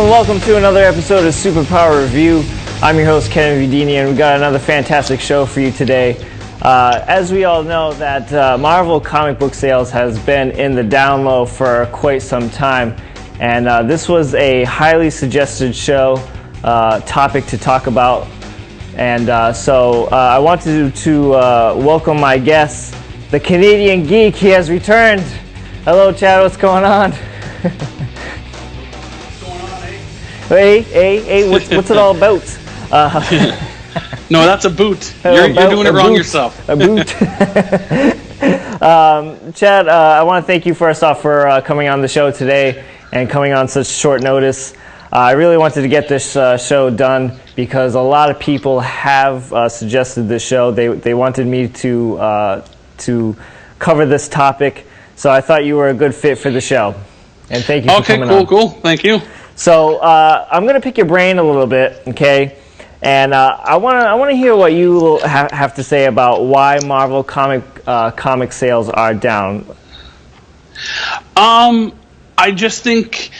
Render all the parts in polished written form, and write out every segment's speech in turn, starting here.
and welcome to another episode of Superpower Review. I'm your host, Ken Vidini, and we've got another fantastic show for you today. As we all know, that Marvel comic book sales has been in the down low for quite some time, and this was a highly suggested show topic to talk about. And so I wanted to welcome my guest, the Canadian Geek. He has returned. Hello, Chad. What's going on? Hey, what's it all about? No, that's a boot. You're doing it wrong yourself. A boot. Chad, I want to thank you first off for coming on the show today and coming on such short notice. I really wanted to get this show done because a lot of people have suggested this show. They wanted me to cover this topic, so I thought you were a good fit for the show. And thank you for coming on. Okay, cool. Thank you. So I'm going to pick your brain a little bit, okay? And I want to hear what you have to say about why Marvel comic sales are down. I just think,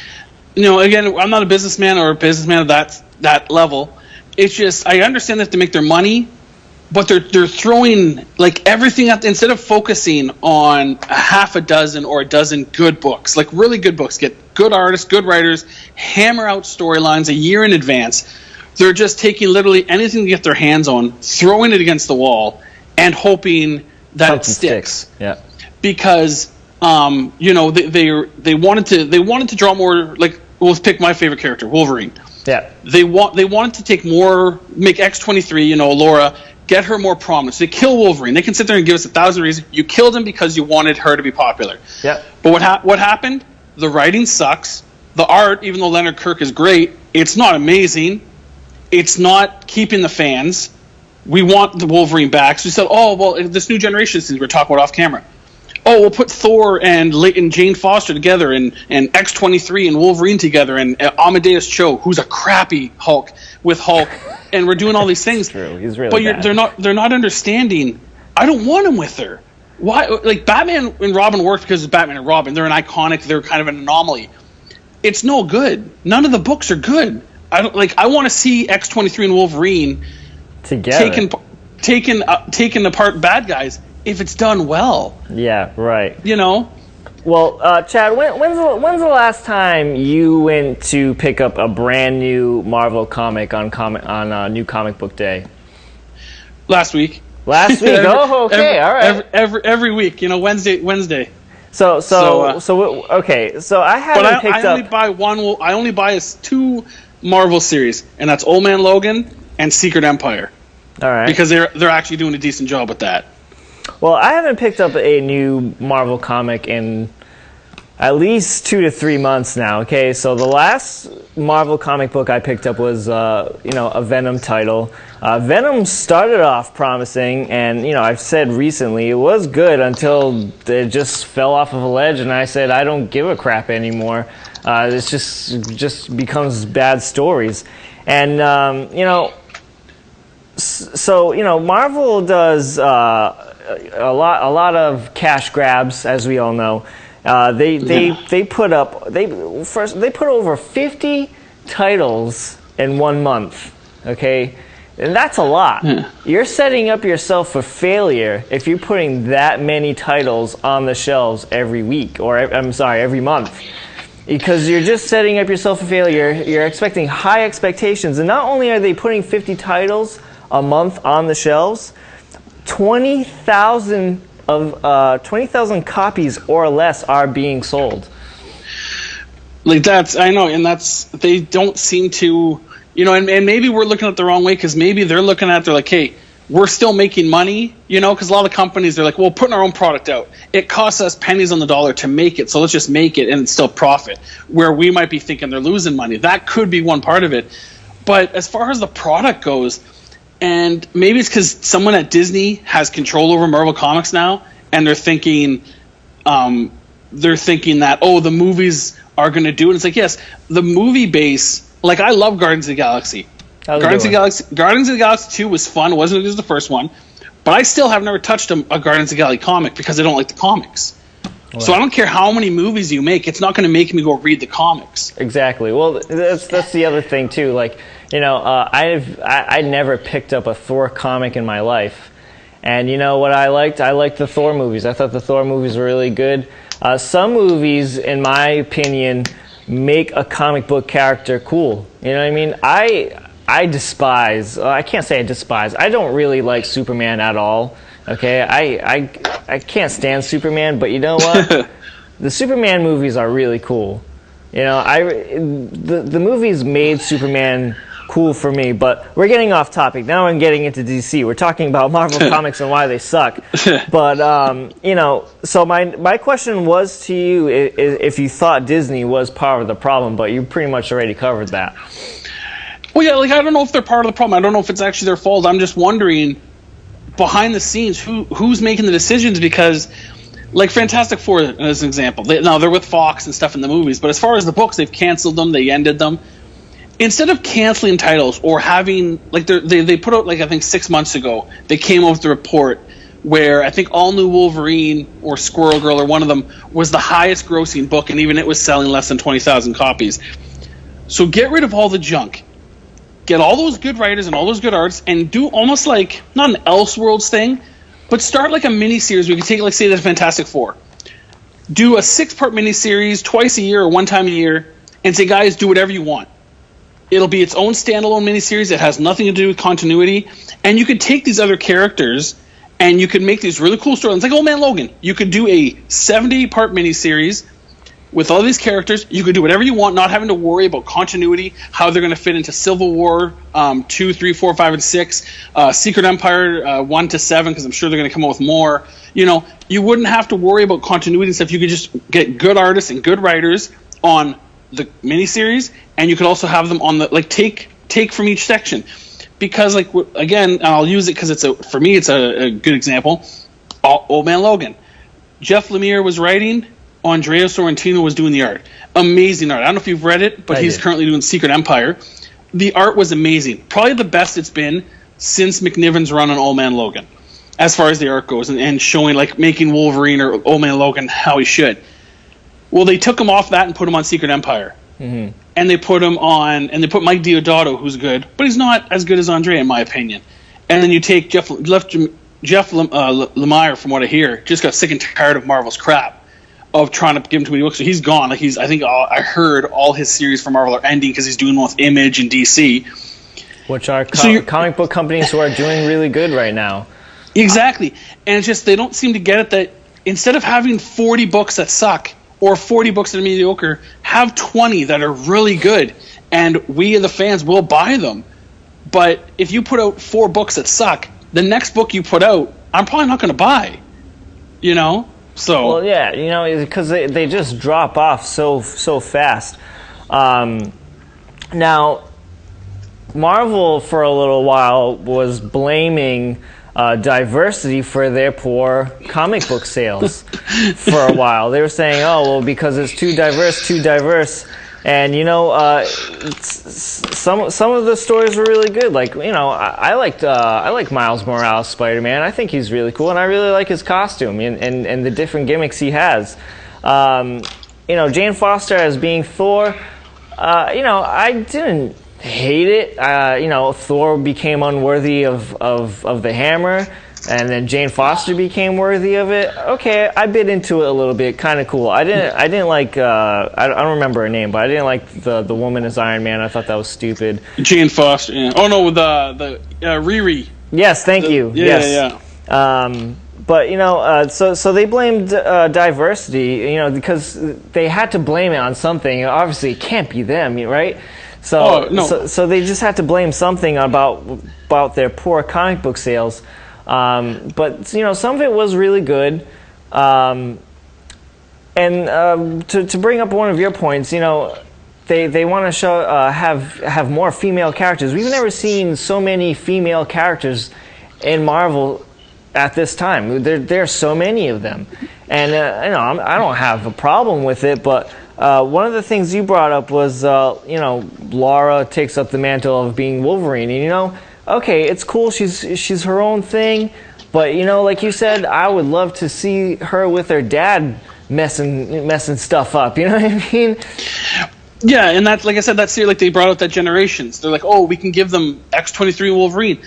again, I'm not a businessman or a businessman of that level. It's just, I understand they have to make their money, but they're throwing like everything at instead of focusing on a half a dozen or a dozen good books, like really good books, get good artists, good writers, hammer out storylines a year in advance. They're just taking literally anything to get their hands on, throwing it against the wall, and hoping that it sticks. Yeah. Because they wanted to draw more, like, let's pick my favorite character, Wolverine. Yeah. They wanted to take more, make X-23, Laura, get her more prominence. They kill Wolverine. They can sit there and give us 1,000 reasons. You killed him because you wanted her to be popular. Yeah. But what happened? The writing sucks. The art, even though Leonard Kirk is great, it's not amazing. It's not keeping the fans. We want the Wolverine back. So we said, oh, well, this new generation, since we're talking about off camera. Oh, we'll put Thor and Jane Foster together and X-23 and Wolverine together and Amadeus Cho, who's a crappy Hulk, with Hulk. And we're doing all these things. True. He's really bad. They're not understanding. I don't want him with her. Why? Like, Batman and Robin worked because it's Batman and Robin. They're they're kind of an anomaly. It's no good. None of the books are good. I want to see X-23 and Wolverine together taking apart bad guys if it's done well. Yeah, right. Well, Chad, when's the last time you went to pick up a brand new Marvel comic on New Comic Book Day? Last week. Last week. Oh, okay, all right. Every week, Wednesday. So okay. So I haven't picked up. I only buy two Marvel series, and that's Old Man Logan and Secret Empire. All right. Because they're actually doing a decent job with that. Well, I haven't picked up a new Marvel comic in at least 2 to 3 months now. Okay, so the last Marvel comic book I picked up was a Venom title. Venom started off promising, and I've said recently it was good until it just fell off of a ledge, and I said I don't give a crap anymore. It's just becomes bad stories, and Marvel does a lot of cash grabs, as we all know. They put over 50 titles in 1 month. Okay, and that's a lot. Yeah. You're setting up yourself for failure if you're putting that many titles on the shelves every week, or every month. Because you're just setting up yourself for failure. You're expecting high expectations, and not only are they putting 50 titles a month on the shelves, 20,000 copies or less are being sold. I know, and they don't seem to, and maybe we're looking at it the wrong way, because maybe they're looking at it, they're like, hey, we're still making money, because a lot of companies, they're like, well, putting our own product out, it costs us pennies on the dollar to make it, so let's just make it and it's still profit, where we might be thinking they're losing money. That could be one part of it. But as far as the product goes, and maybe it's because someone at Disney has control over Marvel Comics now, and they're thinking that, oh, the movies are going to do it. It's like, yes, the movie base, like, I love Guardians of the Galaxy. Guardians of the Galaxy 2 was fun. It wasn't as good as the first one. But I still have never touched a Guardians of the Galaxy comic because I don't like the comics. So I don't care how many movies you make; it's not going to make me go read the comics. Exactly. Well, that's the other thing too. Like, I never picked up a Thor comic in my life, and you know what I liked? I liked the Thor movies. I thought the Thor movies were really good. Some movies, in my opinion, make a comic book character cool. You know what I mean? I despise. I can't say I despise. I don't really like Superman at all. Okay, I can't stand Superman, but you know what? The Superman movies are really cool. You know, the movies made Superman cool for me, but we're getting off topic. Now I'm getting into DC. We're talking about Marvel Comics and why they suck. But, so my question was to you if you thought Disney was part of the problem, but you pretty much already covered that. Well, yeah, like I don't know if they're part of the problem. I don't know if it's actually their fault. I'm just wondering, behind the scenes, who's making the decisions, because like Fantastic Four as an example, they're with Fox and stuff in the movies, but as far as the books, they've canceled them, they ended them. Instead of canceling titles or having, like, they put out, like, I think 6 months ago, they came out with a report where I think All New Wolverine or Squirrel Girl or one of them was the highest grossing book, and even it was selling less than 20,000 copies. So get rid of all the junk. Get all those good writers and all those good artists and do almost like, not an Elseworlds thing, but start like a mini-series. We could take, like, say, the Fantastic Four. Do a 6-part mini-series twice a year or one time a year and say, guys, do whatever you want. It'll be its own standalone miniseries. It has nothing to do with continuity. And you could take these other characters and you could make these really cool storylines. Like Old Man Logan. You could do a 70-part miniseries with all these characters. You could do whatever you want, not having to worry about continuity, how they're going to fit into Civil War 2, 3, 4, 5, and 6, Secret Empire 1 to 7, because I'm sure they're going to come up with more. You know, you wouldn't have to worry about continuity and stuff. You could just get good artists and good writers on the miniseries, and you could also have them on the, like, take from each section, because, like, again, and I'll use it because for me it's a good example. Old Man Logan, Jeff Lemire was writing, Andrea Sorrentino was doing the art. Amazing art. I don't know if you've read it, but he's currently doing Secret Empire. The art was amazing, probably the best it's been since McNiven's run on Old Man Logan, as far as the art goes, and showing, like, making Wolverine or Old Man Logan how he should. Well, they took him off that and put him on Secret Empire. Mm-hmm. And they put him on, and they put Mike Deodato, who's good, but he's not as good as Andre, in my opinion. And then you take Jeff Lemire, from what I hear, just got sick and tired of Marvel's crap, of trying to give him too many books. So he's gone. Like, I heard all his series from Marvel are ending because he's doing one with Image and DC. Which are comic book companies who are doing really good right now. Exactly. And it's just, they don't seem to get it that instead of having 40 books that suck, or 40 books that are mediocre, have 20 that are really good, and we, the fans, will buy them. But if you put out 4 books that suck, the next book you put out, I'm probably not going to buy. You know? So. Well, yeah, you know, because they just drop off so fast. Now, Marvel, for a little while, was blaming diversity for their poor comic book sales for a while. They were saying, oh, well, because it's too diverse. And, you know, some of the stories were really good. Like, you know, I like Miles Morales' Spider-Man. I think he's really cool, and I really like his costume and the different gimmicks he has. You know, Jane Foster as being Thor, you know, I didn't hate it. You know, Thor became unworthy of the hammer, and then Jane Foster became worthy of it. Okay, I bit into it a little bit. Kind of cool. I didn't like. I don't remember her name, but I didn't like the woman as Iron Man. I thought that was stupid. Jane Foster. Yeah. Oh no, the Riri. Yes, thank you. Yes. Yeah. But, you know, so they blamed diversity, you know, because they had to blame it on something. Obviously, it can't be them, right? So they just had to blame something about their poor comic book sales. But, you know, some of it was really good. And to bring up one of your points, you know, they want to show have more female characters. We've never seen so many female characters in Marvel at this time. There are so many of them. And, you know, I don't have a problem with it, but one of the things you brought up was, you know, Laura takes up the mantle of being Wolverine. And, you know, okay, it's cool. She's her own thing. But, you know, like you said, I would love to see her with her dad messing stuff up. You know what I mean? Yeah, and that's, like I said, that's like they brought out that Generations. They're like, oh, we can give them X-23 Wolverine,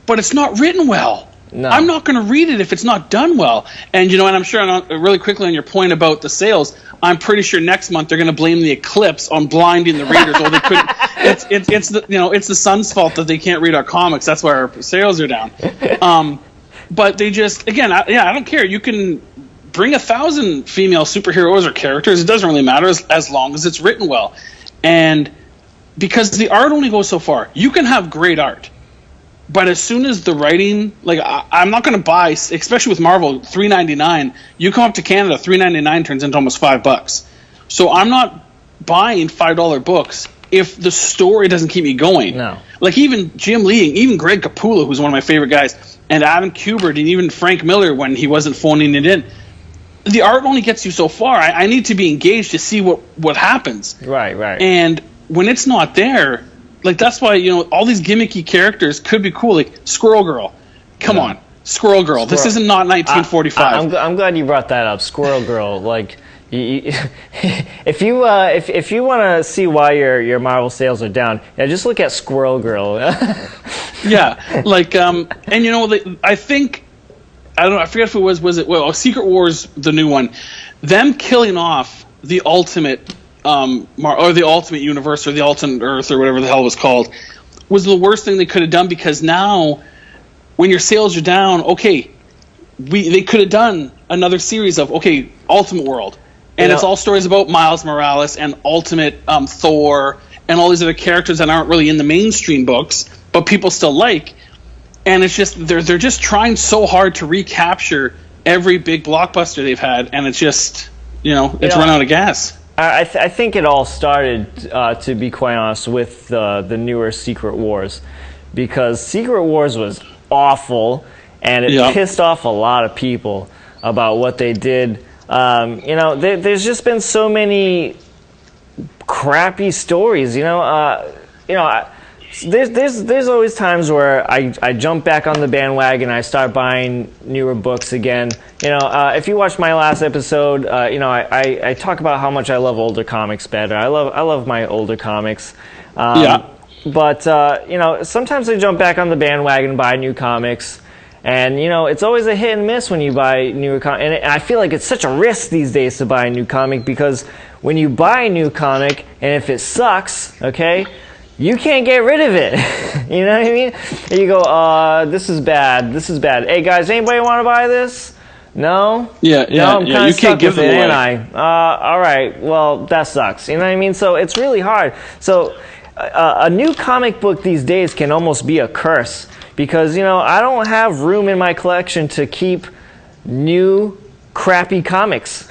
but it's not written well. No. I'm not going to read it if it's not done well. And and I'm sure, really quickly on your point about the sales, I'm pretty sure next month they're going to blame the eclipse on blinding the readers. Or they couldn't. It's the it's the sun's fault that they can't read our comics. That's why our sales are down. But they just, again, I don't care. You can bring 1,000 female superheroes or characters. It doesn't really matter as long as it's written well. And because the art only goes so far, you can have great art. But as soon as the writing, like I'm not going to buy, especially with Marvel, $3.99. You come up to Canada, $3.99 turns into almost $5. So I'm not buying $5 books if the story doesn't keep me going. No. Like even Jim Lee, even Greg Capullo, who's one of my favorite guys, and Adam Kubert, and even Frank Miller when he wasn't phoning it in. The art only gets you so far. I need to be engaged to see what happens. Right. And when it's not there. Like, that's why, all these gimmicky characters could be cool. Like, Squirrel Girl. Come on. Squirrel Girl. This isn't not 1945. I'm glad you brought that up. Squirrel Girl. Like, if you want to see why your Marvel sales are down, just look at Squirrel Girl. Yeah. Like, I think, I forget if it was Secret Wars, the new one. Them killing off the Ultimate or the Ultimate Universe or the Ultimate Earth or whatever the hell it was called, was the worst thing they could have done, because now when your sales are down, they could have done another series of Ultimate World, and it's all stories about Miles Morales and Ultimate Thor and all these other characters that aren't really in the mainstream books but people still like, and it's just they're just trying so hard to recapture every big blockbuster they've had, and it's just it's run out of gas. I think it all started, to be quite honest, with the newer Secret Wars, because Secret Wars was awful, and it pissed off a lot of people about what they did. There's just been so many crappy stories. There's always times where I jump back on the bandwagon. I start buying newer books again. If you watched my last episode, I talk about how much I love older comics better. I love my older comics. But sometimes I jump back on the bandwagon and buy new comics. And it's always a hit and miss when you buy newer comics. And I feel like it's such a risk these days to buy a new comic, because when you buy a new comic and if it sucks, you can't get rid of it. You know what I mean? And you go, this is bad. Hey guys, anybody want to buy this? No? No, I'm kind of stuck with it, ain't I? All right, well, that sucks. You know what I mean? So it's really hard. So a new comic book these days can almost be a curse, because I don't have room in my collection to keep new crappy comics.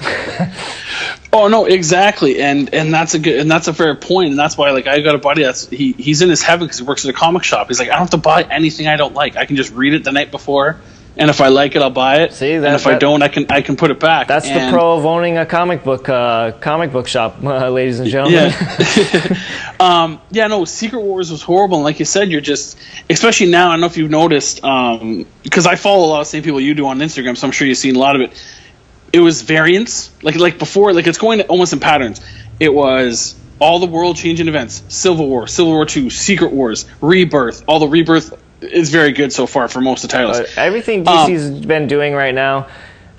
Oh no, exactly, and that's a fair point, and that's why I got a buddy he's in his heaven because he works at a comic shop. He's like, I don't have to buy anything I don't like. I can just read it the night before, and if I like it, I'll buy it. See, and if I don't, I can put it back. That's the pro of owning a comic book shop, ladies and gentlemen. No, Secret Wars was horrible, and like you said, you're just, especially now. I don't know if you've noticed, because I follow a lot of the same people you do on Instagram, so I'm sure you've seen a lot of it. It was variants, like before, it's going almost in patterns. It was all the world-changing events: Civil War, Civil War II, Secret Wars, Rebirth. All the Rebirth is very good so far for most of the titles. Everything DC's been doing right now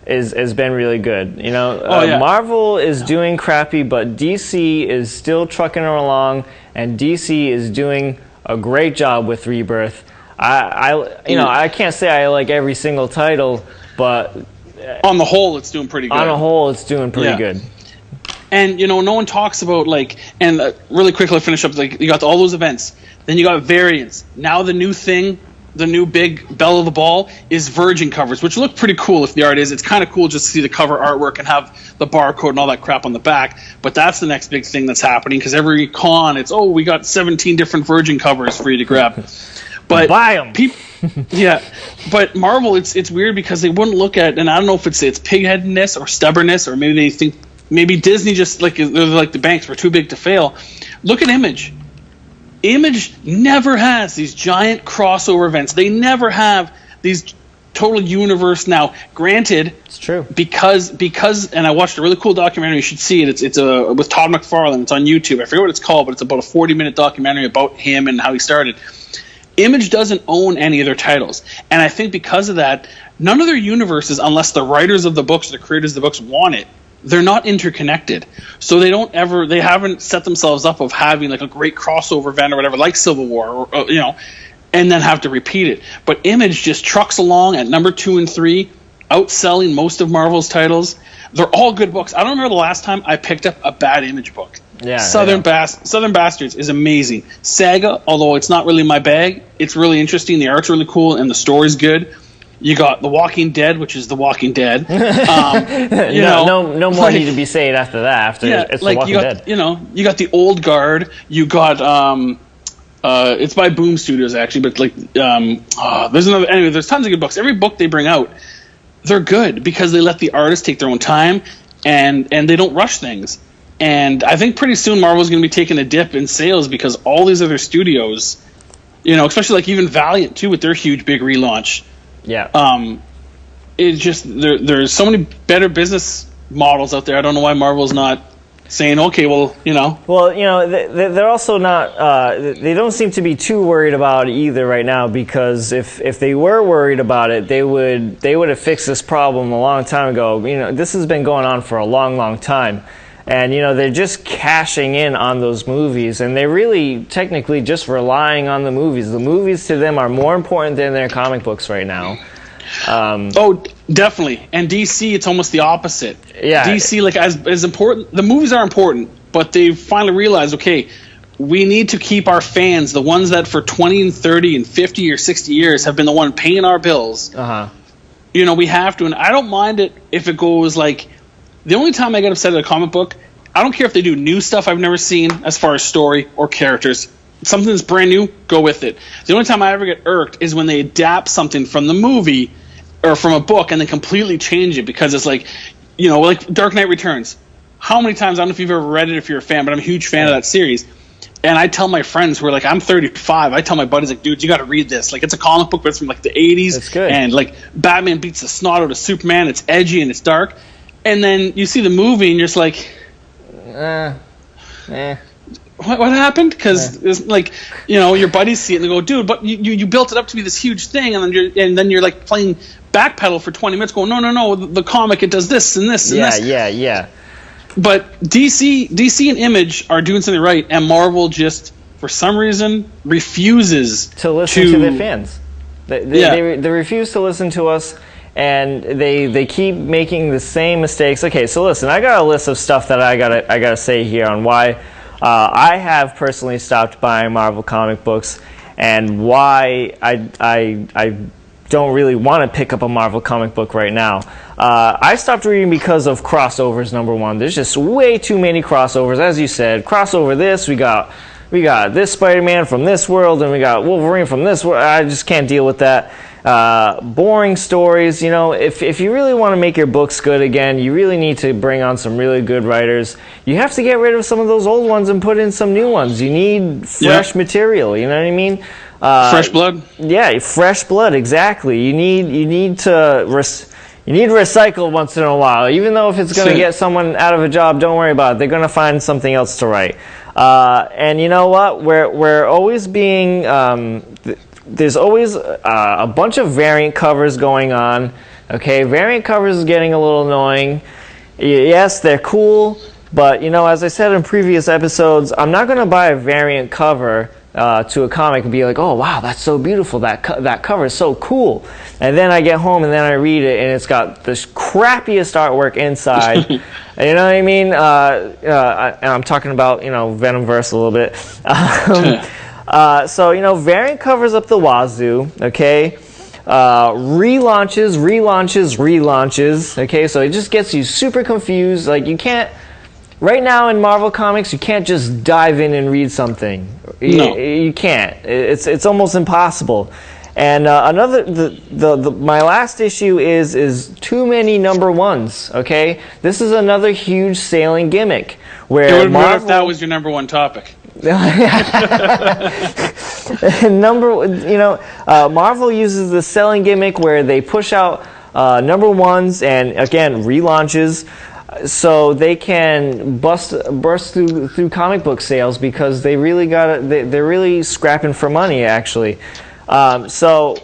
has been really good. Marvel is doing crappy, but DC is still trucking along, and DC is doing a great job with Rebirth. I can't say I like every single title, but on the whole, it's doing pretty good. On the whole, it's doing pretty good. And no one talks about really quickly, I'll finish up. You got all those events, then you got variants. Now the new thing, the new big belle of the ball is Virgin covers, which look pretty cool if the art is. It's kind of cool just to see the cover artwork and have the barcode and all that crap on the back. But that's the next big thing that's happening, because every con, it's we got 17 different Virgin covers for you to grab. But buy them. But Marvel, it's weird because they wouldn't look at, and I don't know if it's pigheadedness or stubbornness, or maybe they think Disney just they're like the banks were too big to fail. Look at Image. Image never has these giant crossover events. They never have these total universe now. Granted, It's true. because and I watched a really cool documentary. You should see it. It's with Todd McFarlane. It's on YouTube. I forget what it's called, but it's about a 40-minute documentary about him and how he started. Image doesn't own any of their titles, and I think because of that, none of their universes, unless the writers of the books, the creators of the books want it, they're not interconnected. So they haven't set themselves up of having like a great crossover event or whatever, like Civil War, or and then have to repeat it. But Image just trucks along at number 2 and 3, outselling most of Marvel's titles. They're all good books. I don't remember the last time I picked up a bad Image book. Yeah, Southern Bastards is amazing. Saga, although it's not really my bag, it's really interesting. The art's really cool and the story's good. You got The Walking Dead, which is The Walking Dead. No more need to be said after that. It's The Walking Dead. You got The Old Guard. You got it's by Boom Studios actually, but there's another. Anyway, there's tons of good books. Every book they bring out, they're good because they let the artists take their own time and they don't rush things. And I think pretty soon Marvel's going to be taking a dip in sales because all these other studios, especially like even Valiant too with their huge big relaunch. Yeah. It's just there's so many better business models out there. I don't know why Marvel's not saying, okay, well. Well, they're also not. They don't seem to be too worried about it either right now because if they were worried about it, they would have fixed this problem a long time ago. This has been going on for a long, long time. And, they're just cashing in on those movies, and they're really technically just relying on the movies. The movies to them are more important than their comic books right now. Definitely. And DC, it's almost the opposite. Yeah. DC, like, as important, the movies are important, but they've finally realized, okay, we need to keep our fans, the ones that for 20 and 30 and 50 or 60 years have been the one paying our bills. Uh-huh. We have to, and I don't mind it if it goes like, the only time I get upset at a comic book, I don't care if they do new stuff I've never seen as far as story or characters. Something that's brand new, go with it. The only time I ever get irked is when they adapt something from the movie or from a book and then completely change it because it's like, like Dark Knight Returns. How many times, I don't know if you've ever read it if you're a fan, but I'm a huge fan of that series. And I tell my friends who are like, I'm 35, I tell my buddies, like, dude, you got to read this. Like, it's a comic book, but it's from like the 80s. It's good. And like Batman beats the snot out of Superman. It's edgy and it's dark. And then you see the movie and you're just like, what happened? Because it's like, your buddies see it and they go, dude, but you built it up to be this huge thing, and then you're like playing backpedal for 20 minutes going, no, the comic, it does this and this and this. Yeah. But DC and Image are doing something right, and Marvel just, for some reason, refuses to listen to their fans. They refuse to listen to us. And they keep making the same mistakes. Okay, so listen, I got a list of stuff that I gotta say here on why I have personally stopped buying Marvel comic books, and why I don't really want to pick up a Marvel comic book right now. I stopped reading because of crossovers. Number one, there's just way too many crossovers. As you said, crossover this, we got this Spider-Man from this world, and we got Wolverine from this world. I just can't deal with that. Boring stories. If you really want to make your books good again, you really need to bring on some really good writers. You have to get rid of some of those old ones and put in some new ones. You need fresh material, you know what I mean? Fresh blood? Yeah, fresh blood, exactly. You need to recycle once in a while. Even though if it's going to get someone out of a job, don't worry about it. They're going to find something else to write. And you know what? We're always being... there's always a bunch of variant covers going on. Okay, variant covers is getting a little annoying. Yes, they're cool, but as I said in previous episodes, I'm not going to buy a variant cover to a comic and be like, oh wow, that's so beautiful, that cover is so cool. And then I get home and then I read it and it's got this crappiest artwork inside. You know what I mean? And I'm talking about Venomverse a little bit. So, variant covers up the wazoo, okay? Relaunches, okay? So it just gets you super confused. Like, you can't... Right now in Marvel Comics, you can't just dive in and read something. No. You can't. It's almost impossible. And my last issue is too many number ones, okay? This is another huge sailing gimmick. Where it would matter if that was your number one topic. Marvel uses the selling gimmick where they push out number ones and again relaunches, so they can burst through comic book sales because they're really scrapping for money actually. So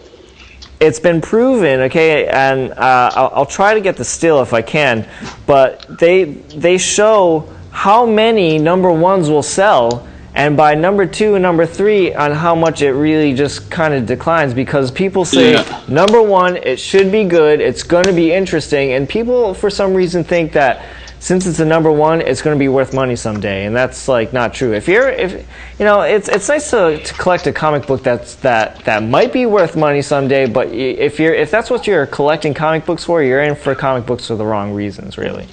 it's been proven, okay, and I'll try to get the still if I can, but they show how many number ones will sell, and by number 2 and number 3 on how much it really just kind of declines, because people say number 1, it should be good, it's going to be interesting, and people for some reason think that since it's a number 1, it's going to be worth money someday, and that's like not true. It's nice to collect a comic book that might be worth money someday, but if that's what you're collecting comic books for, you're in for comic books for the wrong reasons, really.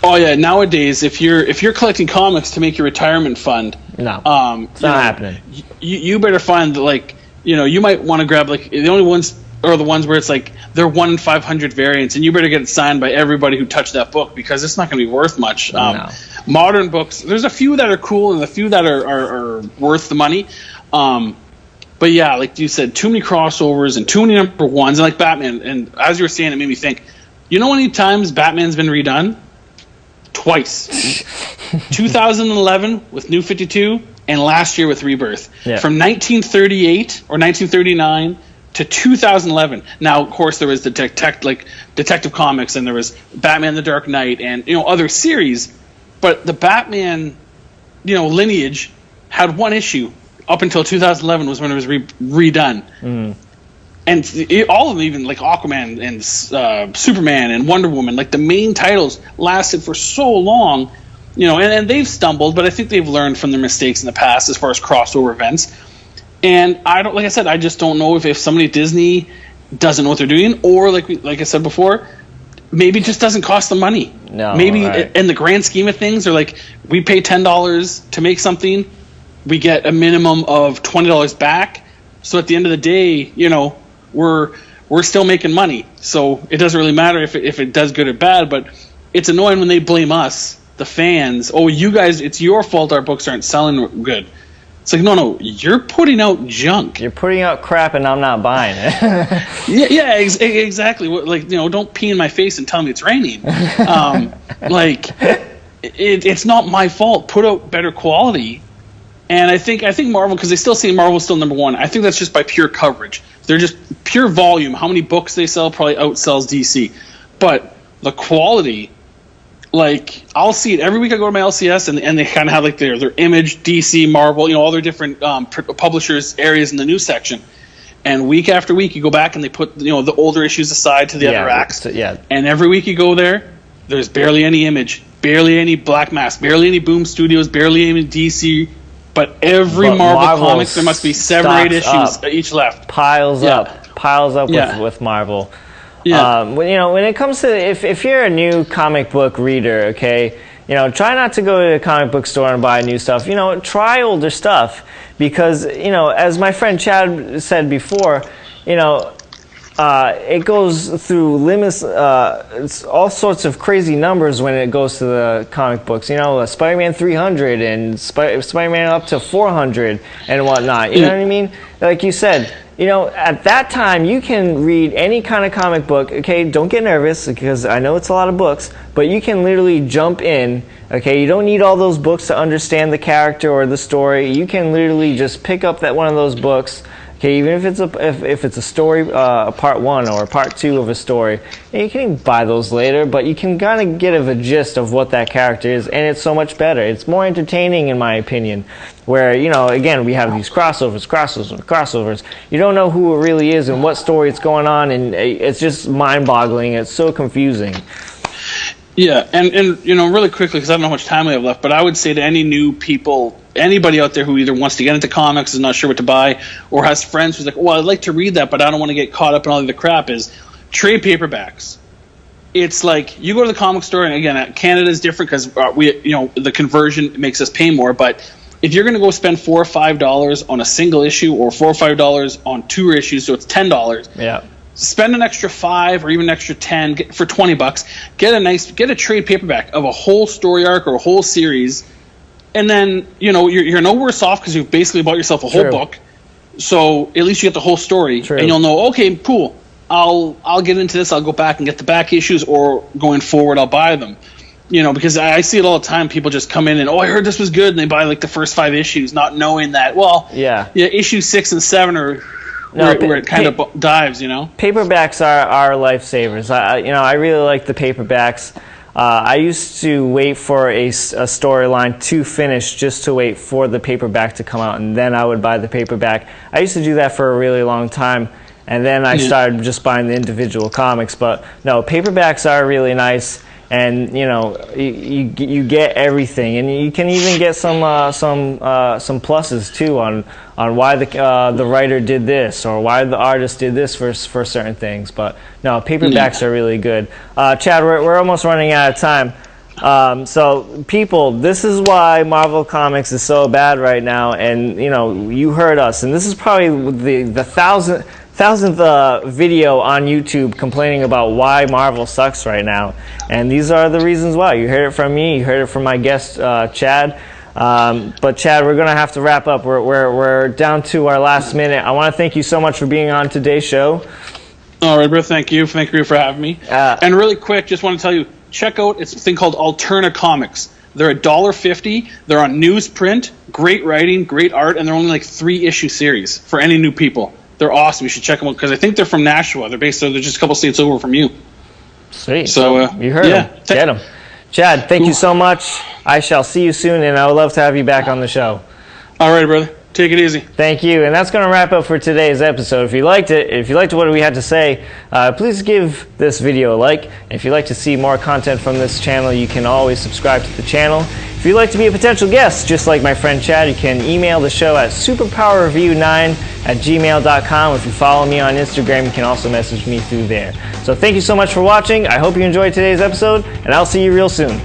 Oh yeah, nowadays if you're collecting comics to make your retirement fund, no, it's not happening. You better find you might want to grab the only ones are the ones where it's like they're 1 in 500 variants, and you better get it signed by everybody who touched that book because it's not going to be worth much. No. Modern books, there's a few that are cool and a few that are worth the money. But yeah, like you said, too many crossovers and too many number ones, and like Batman. And as you were saying, it made me think. You know how many times Batman's been redone? Twice. 2011 with New 52 and last year with Rebirth. Yeah. From 1938 or 1939 to 2011. Now, of course, there was the Detective Comics, and there was Batman: The Dark Knight, and other series. But the Batman, lineage had one issue up until 2011 was when it was redone. Mm. And all of them, even like Aquaman and Superman and Wonder Woman, like the main titles lasted for so long, and they've stumbled, but I think they've learned from their mistakes in the past as far as crossover events. And I just don't know if somebody at Disney doesn't know what they're doing, or like I said before, maybe it just doesn't cost them money. No, maybe right. In the grand scheme of things, they're like, we pay $10 to make something, we get a minimum of $20 back. So at the end of the day, we're still making money. So it doesn't really matter if it does good or bad. But it's annoying when they blame us, the fans. Oh, you guys, it's your fault our books aren't selling good. It's like, no, you're putting out junk. You're putting out crap, and I'm not buying it. yeah, exactly. Don't pee in my face and tell me it's raining. It's not my fault. Put out better quality. And I think Marvel, because they still say Marvel's still number 1. I think that's just by pure coverage. They're just pure volume. How many books they sell probably outsells DC. But the quality. I'll see it every week. I go to my LCS, and they kind of have their Image, DC, Marvel, all their different publishers areas in the news section. And week after week, you go back and they put the older issues aside to the other racks. Yeah. And every week you go there, there's barely any Image, barely any Black Mask, barely any Boom Studios, barely any DC. But Marvel comics, there must be 7 or 8 issues each left. Piles up with Marvel. Yeah. When it comes to if you're a new comic book reader, okay, try not to go to a comic book store and buy new stuff. Try older stuff because as my friend Chad said before, it goes through limits, it's all sorts of crazy numbers when it goes to the comic books. Spider-Man 300 and Spider-Man up to 400 and whatnot. You know what I mean? Like you said. At that time, you can read any kind of comic book, okay? Don't get nervous, because I know it's a lot of books, but you can literally jump in, okay? You don't need all those books to understand the character or the story. You can literally just pick up one of those books, okay? Even if it's a story, part 1 or part 2 of a story, and you can buy those later, but you can kind of get a gist of what that character is, and it's so much better. It's more entertaining, in my opinion. Where, again, we have these crossovers. You don't know who it really is and what story it's going on, and it's just mind-boggling. It's so confusing. Yeah, and really quickly, because I don't know how much time we have left, but I would say to any new people, anybody out there who either wants to get into comics, is not sure what to buy, or has friends who's like, well, I'd like to read that, but I don't want to get caught up in all the crap, is trade paperbacks. It's like, you go to the comic store, and again, Canada is different because the conversion makes us pay more, but if you're going to go spend $4 or $5 on a single issue, or $4 or $5 on 2 issues, so it's $10. Yeah. Spend an extra $5 or even an extra $10 for $20. Get a trade paperback of a whole story arc or a whole series, and then you're no worse off because you've basically bought yourself a whole book. So at least you get the whole story, True. and you'll know. Okay, cool. I'll get into this. I'll go back and get the back issues, or going forward, I'll buy them. You know, because I see it all the time. People just come in and, I heard this was good, and they buy like the first 5 issues, not knowing that. Well, yeah, issue 6 and 7 are where it kind of dives. You know, paperbacks are lifesavers. I really like the paperbacks. I used to wait for a storyline to finish just to wait for the paperback to come out, and then I would buy the paperback. I used to do that for a really long time, and then I started just buying the individual comics. But no, paperbacks are really nice, and you get everything, and you can even get some pluses too on why the writer did this, or why the artist did this for certain things. But no, paperbacks are really good. Chad, we're almost running out of time. So people, this is why Marvel Comics is so bad right now, and you heard us, and this is probably the thousandth video on YouTube complaining about why Marvel sucks right now, and these are the reasons why. You heard it from me, you heard it from my guest Chad. But Chad, we're gonna have to wrap up. We're down to our last minute. I want to thank you so much for being on today's show. All right, bro. Thank you for having me. And really quick, just want to tell you, check out it's a thing called Alterna Comics. They're $1.50. They're on newsprint. Great writing, great art, and they're only like 3-issue series for any new people. They're awesome. You should check them out because I think they're from Nashua. They're based there. They're just a couple states over from you. Sweet. So you heard them. Get them. Chad, thank you so much. I shall see you soon, and I would love to have you back on the show. All right, brother. Take it easy. Thank you. And that's going to wrap up for today's episode. If you liked what we had to say, please give this video a like. And if you'd like to see more content from this channel, you can always subscribe to the channel. If you'd like to be a potential guest, just like my friend Chad, you can email the show at superpowerreview9@gmail.com. If you follow me on Instagram, you can also message me through there. So thank you so much for watching. I hope you enjoyed today's episode, and I'll see you real soon.